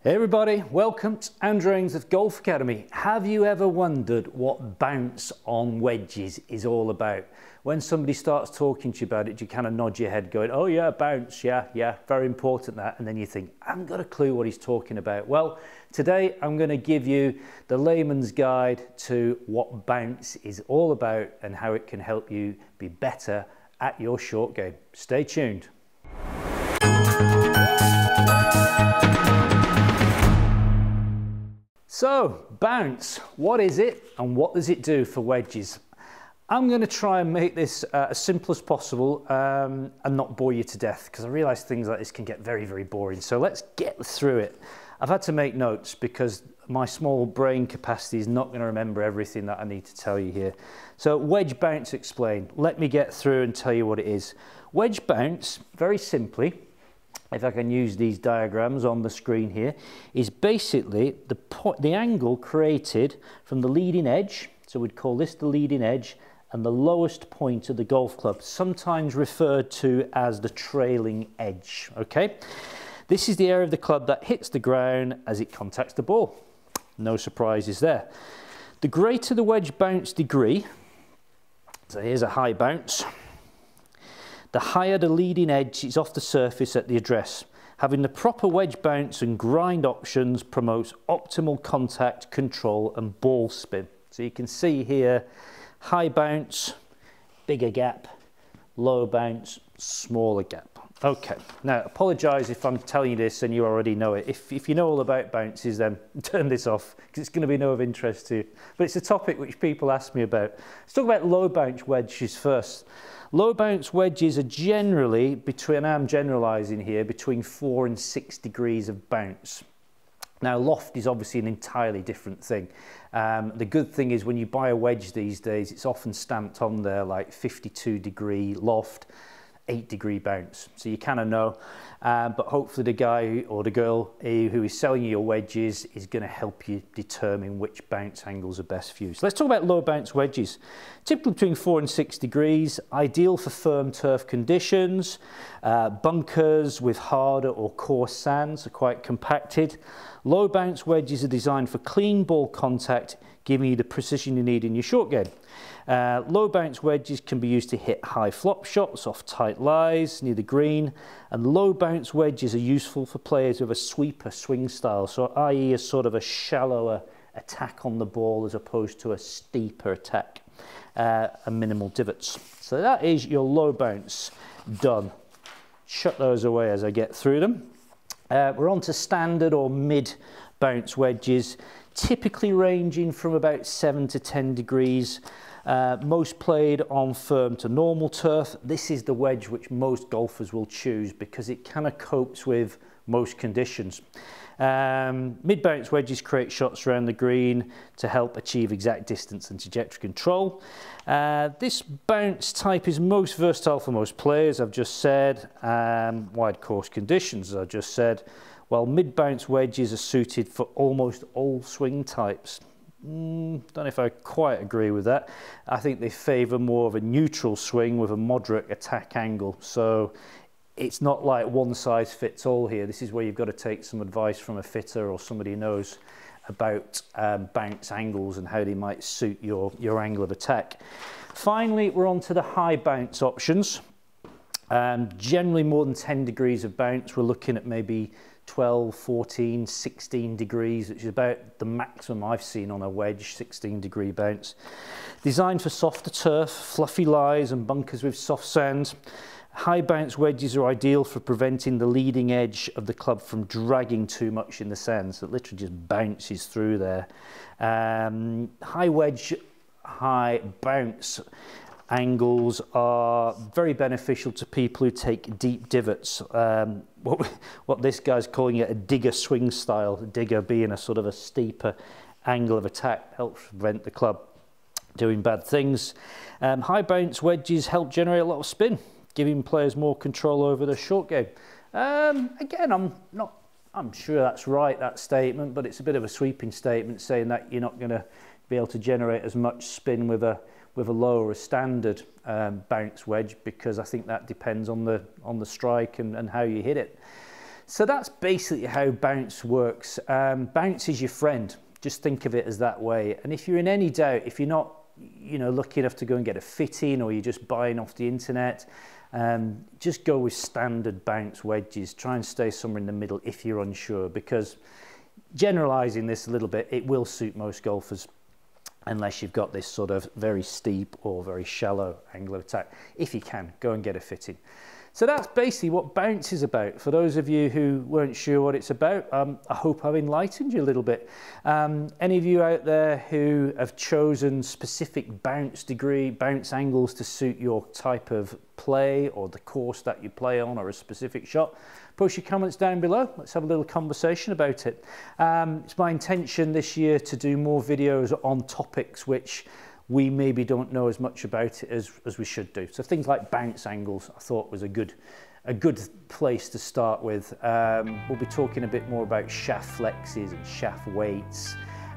Hey everybody, welcome to Andrew Ainsworth Golf Academy. Have you ever wondered what bounce on wedges is all about? When somebody starts talking to you about it, you kind of nod your head going, oh yeah, bounce, yeah, very important that. And then you think, I haven't got a clue what he's talking about. Well, today I'm going to give you the layman's guide to what bounce is all about and how it can help you be better at your short game. Stay tuned. So, bounce, what is it and what does it do for wedges? I'm going to try and make this as simple as possible and not bore you to death, because I realise things like this can get very, very boring. So let's get through it. I've had to make notes because my small brain capacity is not going to remember everything that I need to tell you here. So wedge bounce explained. Let me get through and tell you what it is. Wedge bounce, very simply, if I can use these diagrams on the screen here, is basically the angle created from the leading edge, so we'd call this the leading edge, and the lowest point of the golf club, sometimes referred to as the trailing edge, okay? This is the area of the club that hits the ground as it contacts the ball. No surprises there. The greater the wedge bounce degree, so here's a high bounce, the higher the leading edge is off the surface at the address. Having the proper wedge bounce and grind options promotes optimal contact, control and ball spin. So you can see here, high bounce, bigger gap, low bounce, smaller gap. Okay, now apologise if I'm telling you this and you already know it. If you know all about bounces, then turn this off because it's going to be no of interest to you. But it's a topic which people ask me about. Let's talk about low bounce wedges first. Low bounce wedges are generally between, I'm generalising here, between 4 and 6 degrees of bounce. Now loft is obviously an entirely different thing. The good thing is when you buy a wedge these days, it's often stamped on there like 52 degree loft, 8 degree bounce, so you kind of know, but hopefully the guy or the girl who is selling you your wedges is going to help you determine which bounce angles are best for you. So let's talk about low bounce wedges. Typically between 4 and 6 degrees, ideal for firm turf conditions. Bunkers with harder or coarse sands are quite compacted. Low bounce wedges are designed for clean ball contact, giving you the precision you need in your short game. Low bounce wedges can be used to hit high flop shots off tight lies near the green, and low bounce wedges are useful for players with a sweeper swing style, so i.e. a sort of a shallower attack on the ball as opposed to a steeper attack and minimal divots. So that is your low bounce done. Shut those away as I get through them. We're on to standard or mid bounce wedges, typically ranging from about 7 to 10 degrees. Most played on firm to normal turf. This is the wedge which most golfers will choose because it kind of copes with most conditions. Mid-bounce wedges create shots around the green to help achieve exact distance and trajectory control. This bounce type is most versatile for most players, I've just said. Wide course conditions, as I just said, while mid-bounce wedges are suited for almost all swing types. Don't know if I quite agree with that. I think they favour more of a neutral swing with a moderate attack angle. So it's not like one size fits all here. This is where you've got to take some advice from a fitter or somebody who knows about bounce angles and how they might suit your angle of attack. Finally, we're on to the high bounce options. Generally more than 10 degrees of bounce. We're looking at maybe 12, 14, 16 degrees, which is about the maximum I've seen on a wedge, 16 degree bounce. Designed for softer turf, fluffy lies and bunkers with soft sands. High bounce wedges are ideal for preventing the leading edge of the club from dragging too much in the sand, so it literally just bounces through there. High wedge, high bounce angles are very beneficial to people who take deep divots. What this guy's calling it a digger swing style, digger being a sort of a steeper angle of attack, helps prevent the club doing bad things. High bounce wedges help generate a lot of spin, giving players more control over their short game. Again, I'm sure that's right, that statement, but it's a bit of a sweeping statement saying that you're not going to be able to generate as much spin with a lower or standard bounce wedge, because I think that depends on the strike and how you hit it. So that's basically how bounce works. Bounce is your friend. Just think of it as that way. And if you're in any doubt, if you're not, you know, lucky enough to go and get a fitting, or you're just buying off the internet, just go with standard bounce wedges. Try and stay somewhere in the middle if you're unsure, because generalizing this a little bit, it will suit most golfers, unless you've got this sort of very steep or very shallow angle of attack. If you can, go and get a fitting. So that's basically what bounce is about. For those of you who weren't sure what it's about, I hope I've enlightened you a little bit. Any of you out there who have chosen specific bounce angles to suit your type of play, or the course that you play on, or a specific shot, post your comments down below. Let's have a little conversation about it. It's my intention this year to do more videos on topics which we maybe don't know as much about it as we should do. So things like bounce angles, I thought was a good place to start with. We'll be talking a bit more about shaft flexes and shaft weights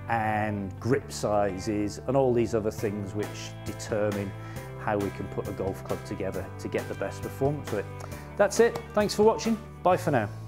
and grip sizes and all these other things which determine how we can put a golf club together to get the best performance with it. That's it. Thanks for watching. Bye for now.